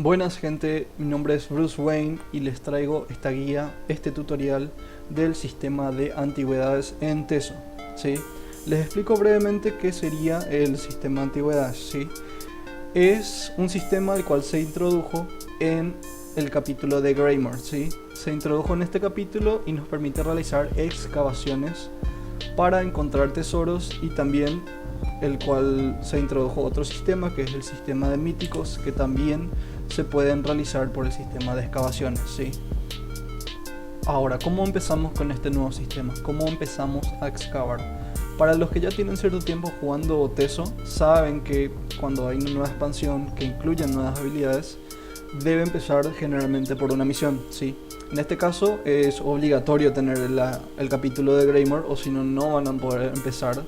Buenas gente, mi nombre es Bruce Wayne y les traigo esta guía, este tutorial del sistema de antigüedades en Teso, ¿sí? Les explico brevemente qué sería el sistema de antigüedades, ¿sí? Es un sistema el cual se introdujo en el capítulo de Greymore, ¿sí? Se introdujo en este capítulo y nos permite realizar excavaciones para encontrar tesoros, y también el cual se introdujo otro sistema que es el sistema de míticos, que también se pueden realizar por el sistema de excavaciones, ¿sí? Ahora, ¿cómo empezamos con este nuevo sistema? ¿Cómo empezamos a excavar? Para los que ya tienen cierto tiempo jugando Teso, saben que cuando hay una nueva expansión que incluya nuevas habilidades, debe empezar generalmente por una misión, ¿sí? En este caso es obligatorio tener el capítulo de Greymore, o si no, no van a poder empezar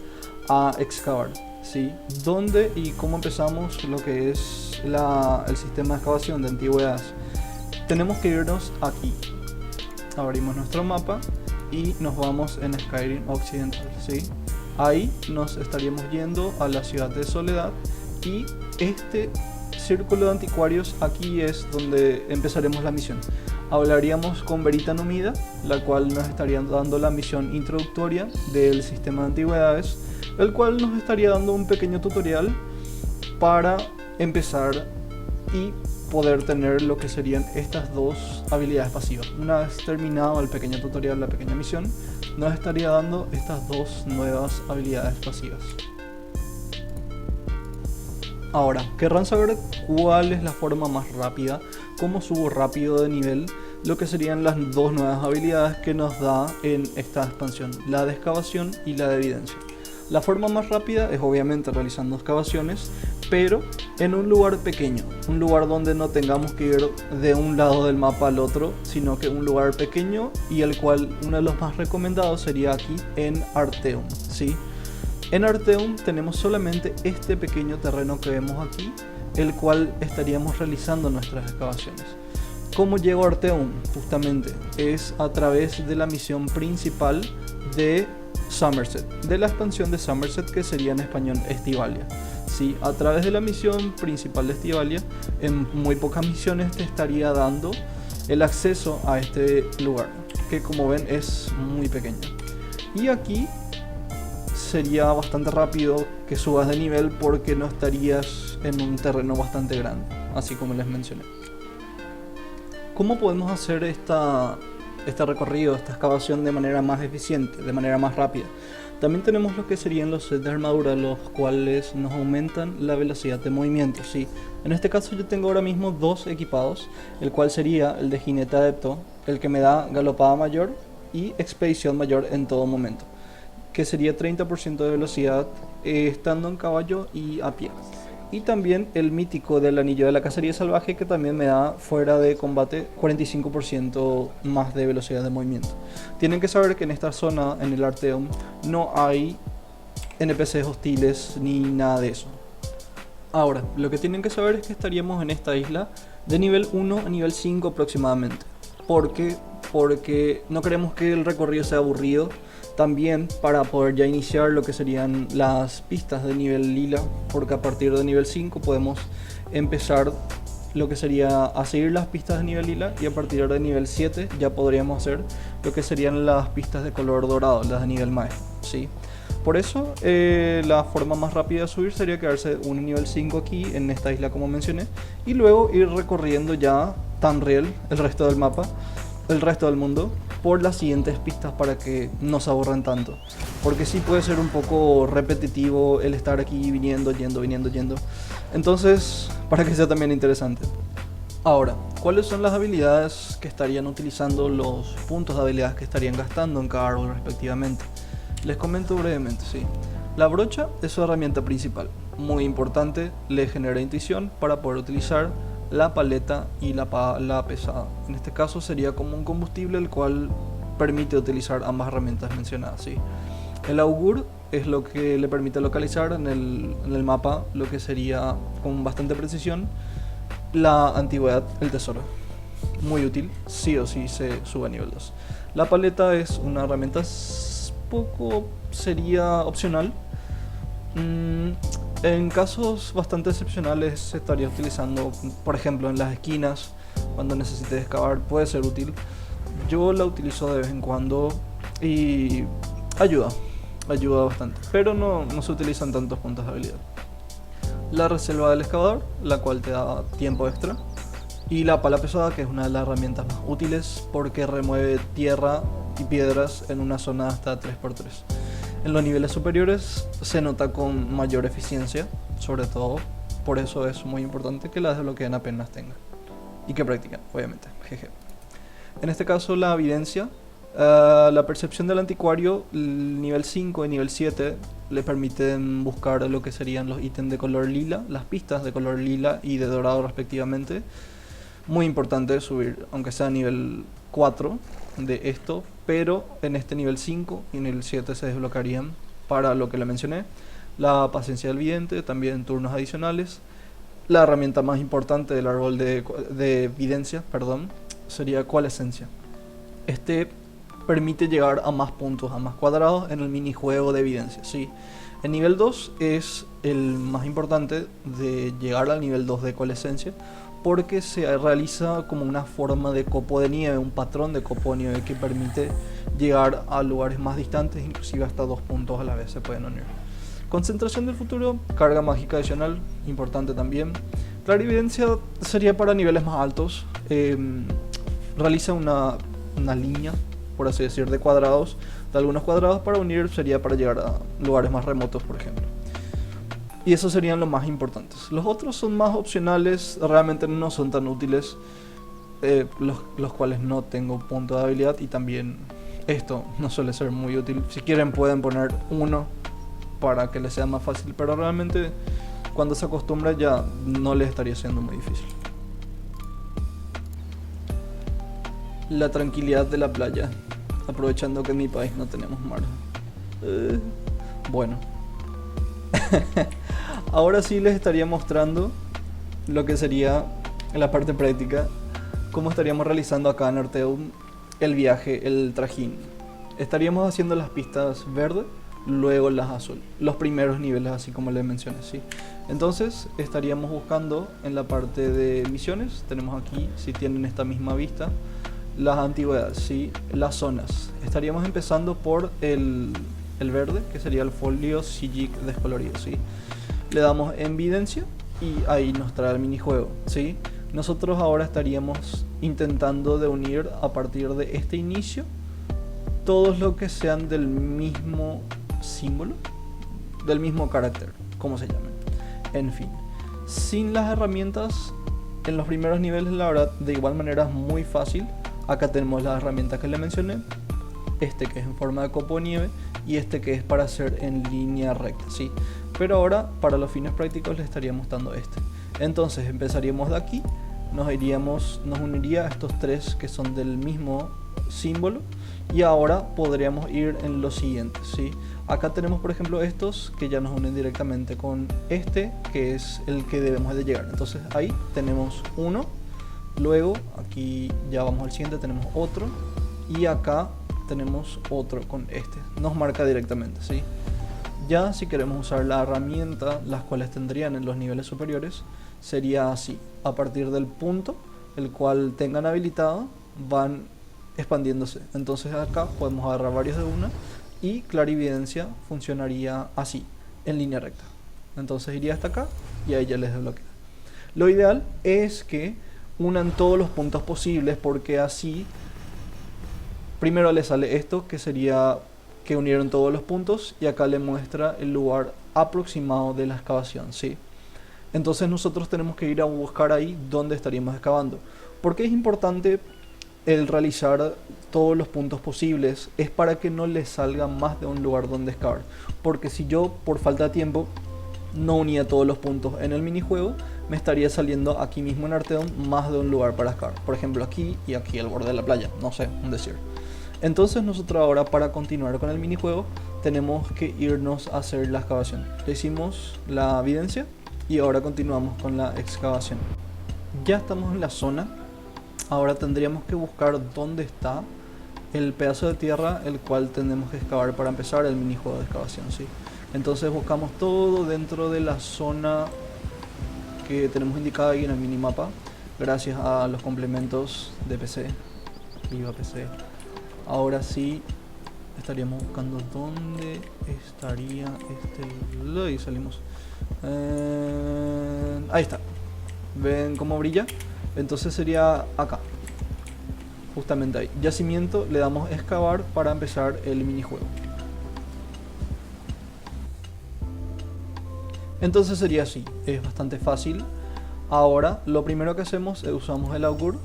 a excavar, ¿sí? ¿Dónde y cómo empezamos lo que es el sistema de excavación de antigüedades? Tenemos que irnos aquí. Abrimos nuestro mapa y nos vamos en Skyrim Occidental, ¿sí? Ahí nos estaríamos yendo a la ciudad de Soledad, y este círculo de anticuarios aquí es donde empezaremos la misión. Hablaríamos con Verita Numida, la cual nos estaría dando la misión introductoria del sistema de antigüedades, el cual nos estaría dando un pequeño tutorial para empezar y poder tener lo que serían estas dos habilidades pasivas. Una vez terminado el pequeño tutorial, la pequeña misión, nos estaría dando estas dos nuevas habilidades pasivas. Ahora, querrán saber cuál es la forma más rápida, cómo subo rápido de nivel, lo que serían las dos nuevas habilidades que nos da en esta expansión, la de excavación y la de evidencia. La forma más rápida es obviamente realizando excavaciones, pero en un lugar pequeño, un lugar donde no tengamos que ir de un lado del mapa al otro, sino que un lugar pequeño, y el cual uno de los más recomendados sería aquí en Arteum, ¿sí? En Arteum tenemos solamente este pequeño terreno que vemos aquí, el cual estaríamos realizando nuestras excavaciones. ¿Cómo llego a Arteum? Justamente es a través de la misión principal de Somerset, de la expansión de Somerset, que sería en español Estivalia, ¿sí? A través de la misión principal de Estivalia, en muy pocas misiones te estaría dando el acceso a este lugar, que como ven es muy pequeño. Y aquí sería bastante rápido que subas de nivel porque no estarías en un terreno bastante grande, así como les mencioné. ¿Cómo podemos hacer este recorrido, esta excavación de manera más eficiente, de manera más rápida? También tenemos lo que serían los sets de armadura, los cuales nos aumentan la velocidad de movimiento, ¿sí? En este caso yo tengo ahora mismo dos equipados, el cual sería el de jinete adepto, el que me da galopada mayor y expedición mayor en todo momento, que sería 30% de velocidad estando en caballo y a pie. Y también el mítico del anillo de la cacería salvaje, que también me da fuera de combate 45% más de velocidad de movimiento. Tienen que saber que en esta zona, en el Arteum, no hay NPCs hostiles ni nada de eso. Ahora, lo que tienen que saber es que estaríamos en esta isla de nivel 1 a nivel 5 aproximadamente. ¿Por qué? Porque no queremos que el recorrido sea aburrido. También para poder ya iniciar lo que serían las pistas de nivel lila, porque a partir de nivel 5 podemos empezar lo que sería a seguir las pistas de nivel lila, y a partir de nivel 7 ya podríamos hacer lo que serían las pistas de color dorado, las de nivel maestro, ¿sí? Por eso la forma más rápida de subir sería quedarse un nivel 5 aquí en esta isla como mencioné, y luego ir recorriendo ya Tamriel, el resto del mapa, el resto del mundo, por las siguientes pistas, para que no se aburran tanto, porque sí puede ser un poco repetitivo el estar aquí viniendo, yendo, viniendo, yendo. Entonces, para que sea también interesante. Ahora, ¿cuáles son las habilidades que estarían utilizando, los puntos de habilidades que estarían gastando en cada árbol respectivamente? Les comento brevemente, sí. La brocha es su herramienta principal, muy importante, le genera intuición para poder utilizar la paleta y la pesada. En este caso sería como un combustible, el cual permite utilizar ambas herramientas mencionadas, ¿sí? El augur es lo que le permite localizar en el mapa lo que sería con bastante precisión la antigüedad, el tesoro. Muy útil, sí o sí se sube a nivel 2. La paleta es una herramienta poco, sería opcional. En casos bastante excepcionales se estaría utilizando, por ejemplo, en las esquinas, cuando necesites excavar, puede ser útil. Yo la utilizo de vez en cuando y ayuda, ayuda bastante, pero no se utilizan tantos puntos de habilidad. La reserva del excavador, la cual te da tiempo extra, y la pala pesada, que es una de las herramientas más útiles porque remueve tierra y piedras en una zona hasta 3×3. En los niveles superiores se nota con mayor eficiencia, sobre todo, por eso es muy importante que las desbloqueen apenas tengan y que practiquen, obviamente. Jeje. En este caso la evidencia, la percepción del anticuario, el nivel 5 y nivel 7 le permiten buscar lo que serían los ítems de color lila, las pistas de color lila y de dorado respectivamente. Muy importante subir, aunque sea a nivel 4 de esto, pero en este nivel 5 y nivel 7 se desbloquearían para lo que le mencioné. La paciencia del vidente, también turnos adicionales. La herramienta más importante del árbol de evidencia, sería coalescencia. Este permite llegar a más puntos, a más cuadrados en el minijuego de evidencia, ¿sí? El nivel 2 es el más importante de llegar al nivel 2 de coalescencia, porque se realiza como una forma de copo de nieve, un patrón de copo de nieve que permite llegar a lugares más distantes, inclusive hasta 2 puntos a la vez se pueden unir. Concentración del futuro, carga mágica adicional, importante también. Clarividencia sería para niveles más altos, realiza una línea, por así decir, de cuadrados, de algunos cuadrados para unir, sería para llegar a lugares más remotos, por ejemplo. Y esos serían los más importantes. Los otros son más opcionales, realmente no son tan útiles, los cuales no tengo punto de habilidad, y también esto no suele ser muy útil. Si quieren pueden poner uno para que les sea más fácil, pero realmente cuando se acostumbra ya no les estaría siendo muy difícil. La tranquilidad de la playa, aprovechando que en mi país no tenemos mar. Bueno. Ahora sí les estaría mostrando lo que sería en la parte práctica, cómo estaríamos realizando acá en Arteum el viaje, el trajín. Estaríamos haciendo las pistas verde, luego las azul, los primeros niveles, así como les mencioné, ¿sí? Entonces estaríamos buscando en la parte de misiones, tenemos aquí, si tienen esta misma vista, las antigüedades, ¿sí? Las zonas. Estaríamos empezando por el verde, que sería el folio Sigic descolorido, ¿sí? Le damos en evidencia y ahí nos trae el minijuego, ¿sí? Nosotros ahora estaríamos intentando de unir a partir de este inicio todos los que sean del mismo símbolo, del mismo carácter, como se llamen. En fin, sin las herramientas en los primeros niveles, la verdad, de igual manera es muy fácil. Acá tenemos las herramientas que le mencioné, este que es en forma de copo de nieve y este que es para hacer en línea recta, ¿sí? Pero ahora para los fines prácticos le estaríamos dando este. Entonces empezaríamos de aquí, nos uniría a estos tres que son del mismo símbolo, y ahora podríamos ir en los siguientes, ¿sí? Acá tenemos por ejemplo estos que ya nos unen directamente con este que es el que debemos de llegar. Entonces ahí tenemos uno, luego aquí ya vamos al siguiente, tenemos otro, y acá tenemos otro con este, nos marca directamente, ¿sí? Ya si queremos usar la herramienta, las cuales tendrían en los niveles superiores, sería así: a partir del punto el cual tengan habilitado van expandiéndose. Entonces acá podemos agarrar varios de una, y clarividencia funcionaría así, en línea recta. Entonces iría hasta acá y ahí ya les desbloquea. Lo ideal es que unan todos los puntos posibles, porque así primero le sale esto, que sería que unieron todos los puntos, y acá le muestra el lugar aproximado de la excavación, ¿sí? Entonces nosotros tenemos que ir a buscar ahí donde estaríamos excavando. ¿Por qué es importante el realizar todos los puntos posibles? Es para que no les salga más de un lugar donde excavar, porque si yo por falta de tiempo no unía todos los puntos en el minijuego, me estaría saliendo aquí mismo en Arteum más de un lugar para excavar, por ejemplo aquí y aquí al borde de la playa, no sé, un decir. Entonces nosotros ahora, para continuar con el minijuego, tenemos que irnos a hacer la excavación. Ya hicimos la evidencia y ahora continuamos con la excavación. Ya estamos en la zona. Ahora tendríamos que buscar dónde está el pedazo de tierra el cual tenemos que excavar para empezar el minijuego de excavación, ¿sí? Entonces buscamos todo dentro de la zona que tenemos indicada ahí en el minimapa, gracias a los complementos de PC. Viva PC. Ahora sí estaríamos buscando dónde estaría y salimos. Ahí está. ¿Ven cómo brilla? Entonces sería acá, justamente ahí. Yacimiento, le damos excavar para empezar el minijuego. Entonces sería así, es bastante fácil. Ahora lo primero que hacemos es usamos el augur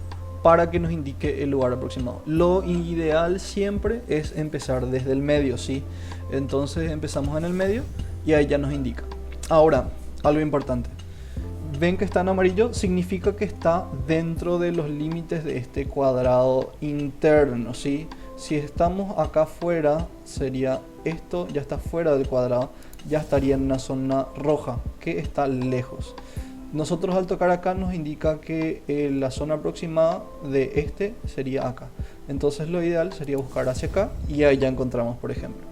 para que nos indique el lugar aproximado. Lo ideal siempre es empezar desde el medio, ¿sí? Entonces empezamos en el medio y ahí ya nos indica. Ahora, algo importante. Ven que está en amarillo, significa que está dentro de los límites de este cuadrado interno, ¿sí? Si estamos acá afuera, sería esto, ya está fuera del cuadrado, ya estaría en una zona roja, que está lejos. Nosotros al tocar acá nos indica que la zona aproximada de este sería acá. Entonces lo ideal sería buscar hacia acá y ahí ya encontramos, por ejemplo.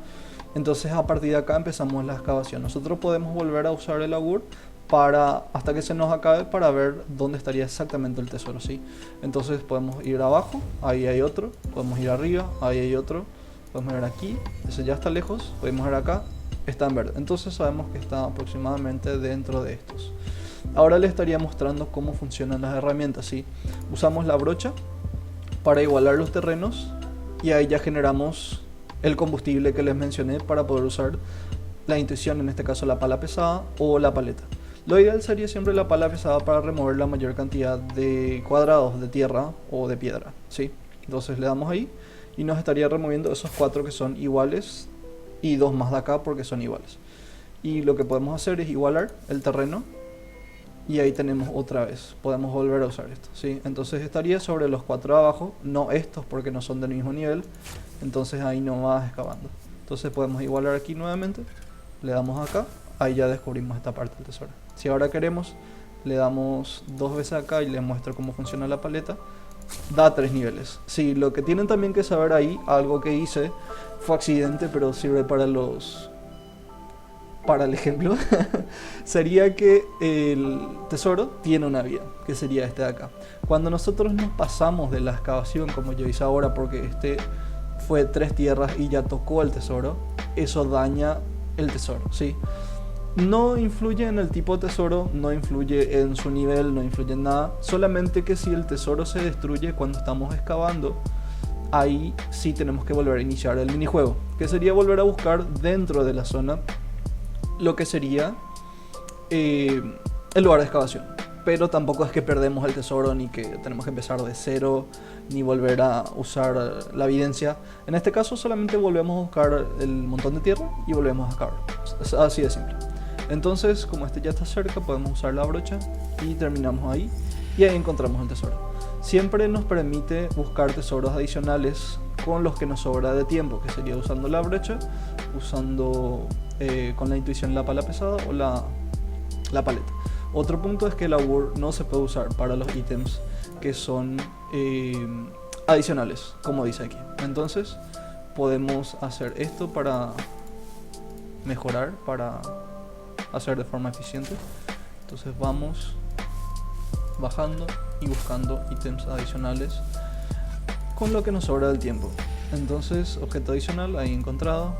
Entonces a partir de acá empezamos la excavación. Nosotros podemos volver a usar el augur hasta que se nos acabe para ver dónde estaría exactamente el tesoro, ¿sí? Entonces podemos ir abajo, ahí hay otro, podemos ir arriba, ahí hay otro, podemos ver aquí, ese ya está lejos, podemos ver acá, está en verde. Entonces sabemos que está aproximadamente dentro de estos. Ahora les estaría mostrando cómo funcionan las herramientas, ¿sí? Usamos la brocha para igualar los terrenos y ahí ya generamos el combustible que les mencioné para poder usar la intuición, en este caso la pala pesada o la paleta. Lo ideal sería siempre la pala pesada para remover la mayor cantidad de cuadrados de tierra o de piedra, ¿sí? Entonces le damos ahí y nos estaría removiendo esos 4 que son iguales y 2 más de acá porque son iguales. Y lo que podemos hacer es igualar el terreno y ahí tenemos otra vez, podemos volver a usar esto, ¿sí? Entonces estaría sobre los 4 de abajo, no estos porque no son del mismo nivel, entonces ahí no vas excavando. Entonces podemos igualar aquí nuevamente, le damos acá, ahí ya descubrimos esta parte del tesoro. Si ahora queremos, le damos 2 veces acá y les muestro cómo funciona la paleta, da 3 niveles. Sí, lo que tienen también que saber ahí, algo que hice, fue accidente pero sirve para el ejemplo, sería que el tesoro tiene una vida, que sería este de acá. Cuando nosotros nos pasamos de la excavación, como yo hice ahora, porque este fue 3 tierras y ya tocó el tesoro, eso daña el tesoro, ¿sí? No influye en el tipo de tesoro, no influye en su nivel, no influye en nada, solamente que si el tesoro se destruye cuando estamos excavando, ahí sí tenemos que volver a iniciar el minijuego, que sería volver a buscar dentro de la zona lo que sería el lugar de excavación. Pero tampoco es que perdemos el tesoro ni que tenemos que empezar de cero ni volver a usar la evidencia. En este caso solamente volvemos a buscar el montón de tierra y volvemos a excavar. Es así de simple. Entonces, como este ya está cerca, podemos usar la brocha y terminamos ahí y ahí encontramos el tesoro. Siempre nos permite buscar tesoros adicionales con los que nos sobra de tiempo, que sería usando la brocha, usando con la intuición la pala pesada o la paleta. Otro punto es que el augur no se puede usar para los ítems que son adicionales, como dice aquí. Entonces podemos hacer esto para mejorar, para hacer de forma eficiente. Entonces vamos bajando y buscando ítems adicionales con lo que nos sobra del tiempo. Entonces, objeto adicional, ahí encontrado.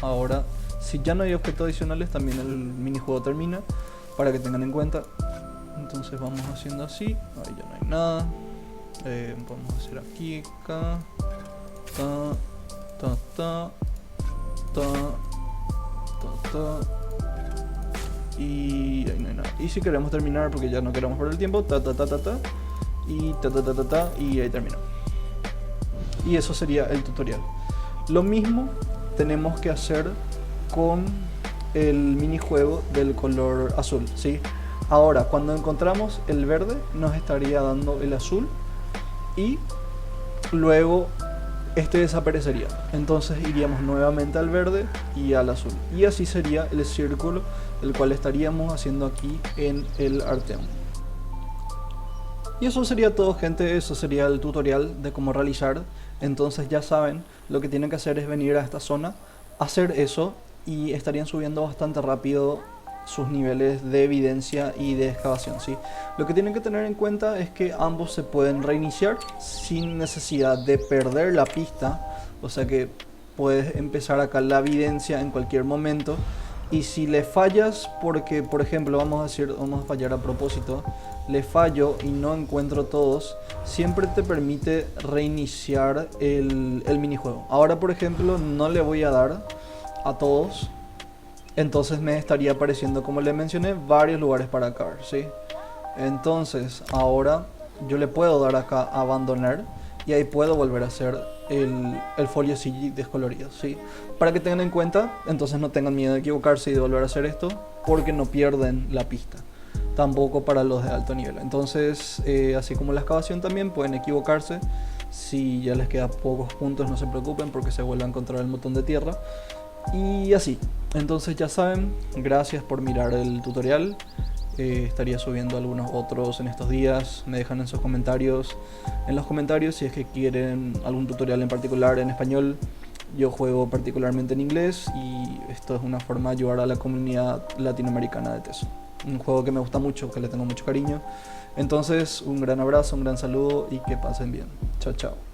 Ahora, si ya no hay objetos adicionales, también el minijuego termina, para que tengan en cuenta. Entonces vamos haciendo así, ahí ya no hay nada. Podemos hacer aquí, acá, y ahí no hay nada. Y si queremos terminar, porque ya no queremos perder el tiempo, y ahí terminó. Y eso sería el tutorial. Lo mismo tenemos que hacer con el minijuego del color azul, ¿sí? Ahora, cuando encontramos el verde, nos estaría dando el azul y luego este desaparecería. Entonces iríamos nuevamente al verde y al azul. Y así sería el círculo, el cual estaríamos haciendo aquí en el Arteon. Y eso sería todo, gente. Eso sería el tutorial de cómo realizar. Entonces ya saben, lo que tienen que hacer es venir a esta zona, hacer eso y estarían subiendo bastante rápido sus niveles de evidencia y de excavación, ¿sí? Lo que tienen que tener en cuenta es que ambos se pueden reiniciar sin necesidad de perder la pista, o sea que puedes empezar acá la evidencia en cualquier momento. Y si le fallas, porque por ejemplo vamos a fallar a propósito, le fallo y no encuentro todos, siempre te permite reiniciar el minijuego. Ahora por ejemplo no le voy a dar a todos, entonces me estaría apareciendo, como le mencioné, varios lugares para caer, ¿sí? Entonces ahora yo le puedo dar acá a abandonar y ahí puedo volver a hacer el folio CG descolorido, ¿sí? Para que tengan en cuenta, entonces no tengan miedo de equivocarse y de volver a hacer esto, porque no pierden la pista, tampoco para los de alto nivel. Entonces, así como la excavación también, pueden equivocarse. Si ya les queda pocos puntos, no se preocupen porque se vuelve a encontrar el botón de tierra. Y así, entonces ya saben, gracias por mirar el tutorial. Estaría subiendo algunos otros en estos días. Me dejan en sus comentarios, en los comentarios, si es que quieren algún tutorial en particular en español. Yo juego particularmente en inglés y esto es una forma de ayudar a la comunidad latinoamericana de Teso. Un juego que me gusta mucho, que le tengo mucho cariño. Entonces, un gran abrazo, un gran saludo y que pasen bien. Chao, chao.